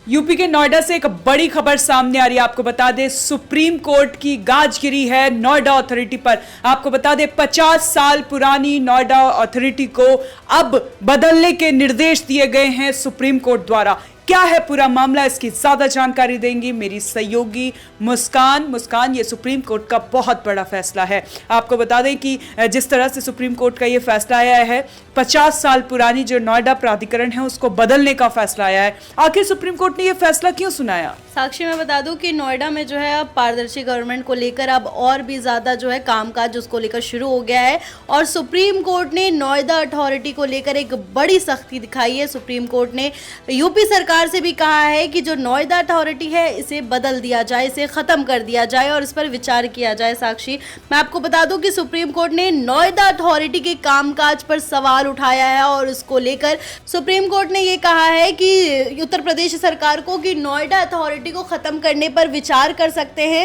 UP के नोएडा से एक बड़ी खबर सामने आ रही है। आपको बता दें, सुप्रीम कोर्ट की गाज गिरी है नोएडा अथॉरिटी पर। आपको बता दें, 50 साल पुरानी नोएडा अथॉरिटी को अब बदलने के निर्देश दिए गए हैं सुप्रीम कोर्ट द्वारा। क्या है पूरा मामला, इसकी ज्यादा जानकारी देंगी मेरी सहयोगी मुस्कान। ये सुप्रीम कोर्ट का बहुत बड़ा फैसला है। आपको बता दें कि जिस तरह से सुप्रीम कोर्ट का ये फैसला आया है, 50 साल पुरानी जो नोएडा प्राधिकरण है उसको बदलने का फैसला आया है। आखिर सुप्रीम कोर्ट ने ये फैसला क्यों सुनाया? साक्षी, मैं बता दूं कि नोएडा में जो है अब पारदर्शी गवर्नमेंट को लेकर अब और भी ज़्यादा जो है कामकाज उसको लेकर शुरू हो गया है और सुप्रीम कोर्ट ने नोएडा अथॉरिटी को लेकर एक बड़ी सख्ती दिखाई है। सुप्रीम कोर्ट ने यूपी सरकार से भी कहा है कि जो नोएडा अथॉरिटी है इसे बदल दिया जाए, इसे ख़त्म कर दिया जाए और इस पर विचार किया जाए। साक्षी, मैं आपको बता दूं कि सुप्रीम कोर्ट ने नोएडा अथॉरिटी के कामकाज पर सवाल उठाया है और उसको लेकर सुप्रीम कोर्ट ने ये कहा है कि उत्तर प्रदेश सरकार को कि नोएडा अथॉरिटी को खत्म करने पर विचार कर सकते हैं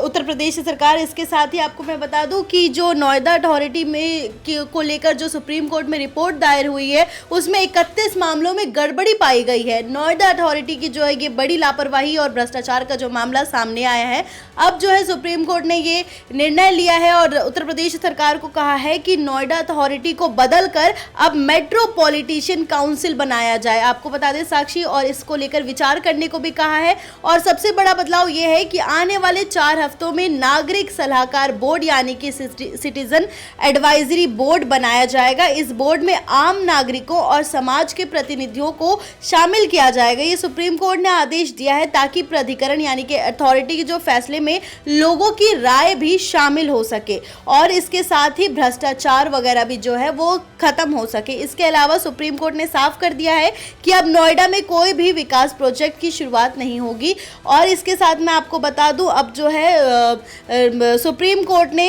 उत्तर प्रदेश सरकार। इसके साथ ही आपको मैं बता दूं कि जो नोएडा अथॉरिटी में को लेकर जो सुप्रीम कोर्ट में रिपोर्ट दायर हुई है उसमें 31 मामलों में गड़बड़ी पाई गई है। नोएडा अथॉरिटी की जो है ये बड़ी लापरवाही और भ्रष्टाचार का जो मामला सामने आया है, अब जो है सुप्रीम कोर्ट ने ये निर्णय लिया है और उत्तर प्रदेश सरकार को कहा है कि नोएडा अथॉरिटी को बदलकर अब मेट्रोपॉलिटन काउंसिल बनाया जाए। आपको बता दें साक्षी, और इसको लेकर विचार करने को भी कहा है। और सबसे बड़ा बदलाव यह है कि आने वाले 4 हफ्तों में नागरिक सलाहकार बोर्ड यानी कि सिटीजन एडवाइजरी बोर्ड बनाया जाएगा। इस बोर्ड में आम नागरिकों और समाज के प्रतिनिधियों को शामिल किया जाएगा। ये सुप्रीम कोर्ट ने आदेश दिया है ताकि प्राधिकरण यानी कि अथॉरिटी के जो फैसले में लोगों की राय भी शामिल हो सके और इसके साथ ही भ्रष्टाचार वगैरह भी जो है वो खत्म हो सके। इसके अलावा सुप्रीम कोर्ट ने साफ कर दिया है कि अब नोएडा में कोई भी विकास प्रोजेक्ट की शुरुआत नहीं होगी। और इसके साथ मैं आपको बता दूं, अब जो है सुप्रीम कोर्ट ने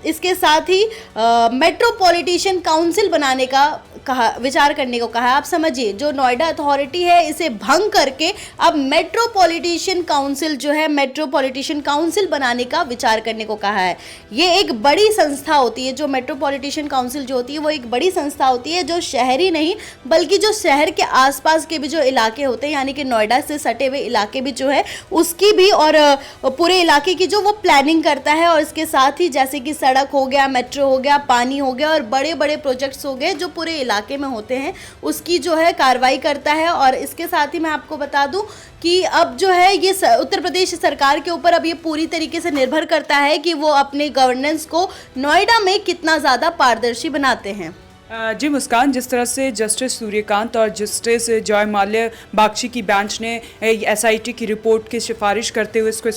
इसके साथ ही मेट्रोपॉलिटन काउंसिल बनाने का कहा, विचार करने को कहा है। आप समझिए, जो नोएडा अथॉरिटी है इसे भंग करके अब मेट्रोपॉलिटन काउंसिल जो है मेट्रोपॉलिटन काउंसिल बनाने का विचार करने को कहा है। ये एक बड़ी संस्था होती है, जो मेट्रोपॉलिटन काउंसिल जो होती है वो एक बड़ी संस्था होती है जो शहरी नहीं बल्कि जो शहर के आसपास के भी जो इलाके होते हैं यानी कि नोएडा से सटे हुए इलाके भी जो है उसकी भी और पूरे इलाके की जो वो प्लानिंग करता है और इसके साथ ही जैसे कि सड़क हो गया, मेट्रो हो गया, पानी हो गया और बड़े बड़े प्रोजेक्ट्स हो गए जो पूरे इलाके में होते हैं उसकी जो है कार्रवाई करता है। और इसके साथ ही मैं आपको बता दूं कि अब जो है ये उत्तर प्रदेश सरकार के ऊपर अब ये पूरी तरीके से निर्भर करता है कि वो अपने गवर्नेंस को नोएडा में कितना ज़्यादा पारदर्शी बनाते हैं। जी मुस्कान, जिस तरह से जस्टिस सूर्यकांत और जस्टिस जॉय माल्या बागची की बेंच ने एसआईटी की रिपोर्ट की सिफारिश करते हुए इसको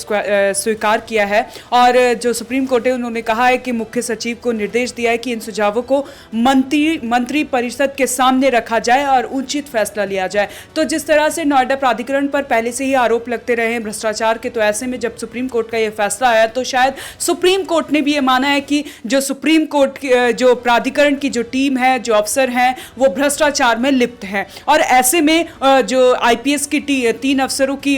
स्वीकार किया है और जो सुप्रीम कोर्ट है उन्होंने कहा है कि मुख्य सचिव को निर्देश दिया है कि इन सुझावों को मंत्री परिषद के सामने रखा जाए और उचित फैसला लिया जाए। तो जिस तरह से नोएडा प्राधिकरण पर पहले से ही आरोप लगते रहे हैं भ्रष्टाचार के, तो ऐसे में जब सुप्रीम कोर्ट का ये फैसला आया तो शायद सुप्रीम कोर्ट ने भी ये माना है कि जो सुप्रीम कोर्ट जो प्राधिकरण की जो टीम है, जो अफसर हैं, वो भ्रष्टाचार में लिप्त हैं। और ऐसे में जो आईपीएस की 3 अफसरों की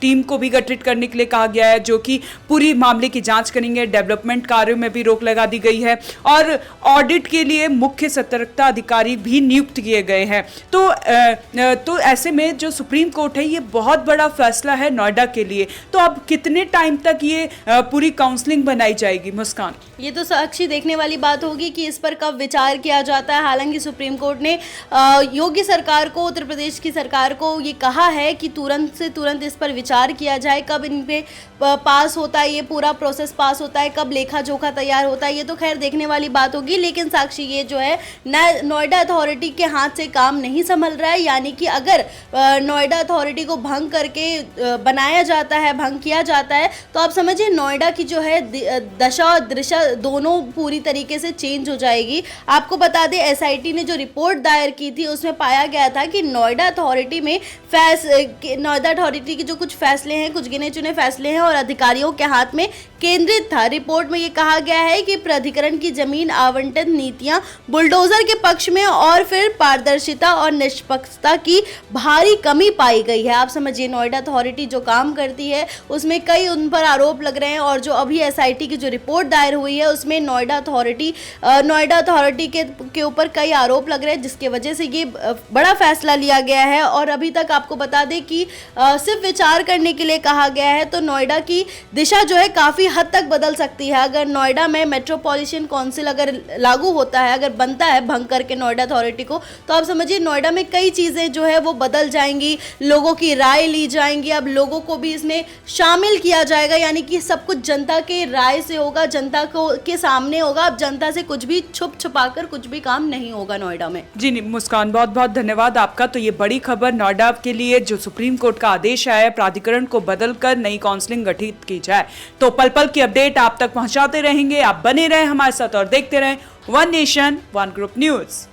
टीम को भी गठित करने के लिए कहा गया है, जो कि पूरी मामले की जांच करेंगे। डेवलपमेंट कार्यों में भी रोक लगा दी गई है और ऑडिट के लिए मुख्य सतर्कता अधिकारी भी नियुक्त किए गए हैं। तो ऐसे में जो सुप्रीम कोर्ट है ये बहुत बड़ा फैसला है नोएडा के लिए। तो अब कितने टाइम तक ये पूरी काउंसलिंग बनाई जाएगी मुस्कान? ये तो साक्षी देखने वाली बात होगी कि इस पर कब विचार किया जाता है। हालांकि सुप्रीम कोर्ट ने योगी सरकार को, उत्तर प्रदेश की सरकार को ये कहा है कि तुरंत से तुरंत इस पर विचार किया जाए। कब इन पे पास होता है, ये पूरा प्रोसेस पास होता है, कब लेखा जोखा तैयार होता है, ये तो खैर देखने वाली बात होगी। लेकिन साक्षी, ये जो है नोएडा अथॉरिटी के हाथ से काम नहीं संभल रहा है। यानी कि अगर नोएडा अथॉरिटी को भंग करके बनाया जाता है, भंग किया जाता है, तो आप समझिए नोएडा की जो है दशा और दिशा दोनों पूरी तरीके से चेंज हो जाएगी। आपको बता दें, एसआईटी ने जो रिपोर्ट दायर की थी उसमें पाया गया था कि नोएडा अथॉरिटी के जो कुछ फैसले हैं, कुछ गिने चुने फैसले हैं और अधिकारियों के हाथ में केंद्रित था। रिपोर्ट में ये कहा गया है कि प्राधिकरण की जमीन आवंटन नीतियां बुलडोजर के पक्ष में और फिर पारदर्शिता और निष्पक्षता की भारी कमी पाई गई है। आप समझिए, नोएडा अथॉरिटी जो काम करती है उसमें कई उन पर आरोप लग रहे हैं और जो अभी एसआईटी की जो रिपोर्ट दायर हुई है उसमें नोएडा अथॉरिटी के ऊपर कई आरोप लग रहे हैं, जिसके वजह से ये बड़ा फैसला लिया गया है। और अभी तक आपको बता दें कि सिर्फ विचार करने के लिए कहा गया है, तो नोएडा की दिशा जो है काफ़ी हद तक बदल सकती है। अगर नोएडा में मेट्रोपॉलिटन काउंसिल अगर लागू होता है, अगर बनता है भंग करके नोएडा अथॉरिटी को, तो आप समझिए नोएडा में कई चीज़ें जो है वो बदल जाएंगी, लोगों की राय ली जाएंगी, अब लोगों को भी इसमें शामिल किया जाएगा, यानी कि सब कुछ जनता के राय से होगा, जनता को के सामने होगा। अब जनता से कुछ भी छुप छुपाकर कुछ भी काम नहीं होगा नोएडा में। जी नहीं मुस्कान, बहुत बहुत धन्यवाद आपका। तो ये बड़ी खबर नोएडा के लिए, जो सुप्रीम कोर्ट का आदेश आया है प्राधिकरण को बदलकर नई काउंसलिंग गठित की जाए। तो पल पल की अपडेट आप तक पहुंचाते रहेंगे। आप बने रहें हमारे साथ और देखते रहें one nation one group news.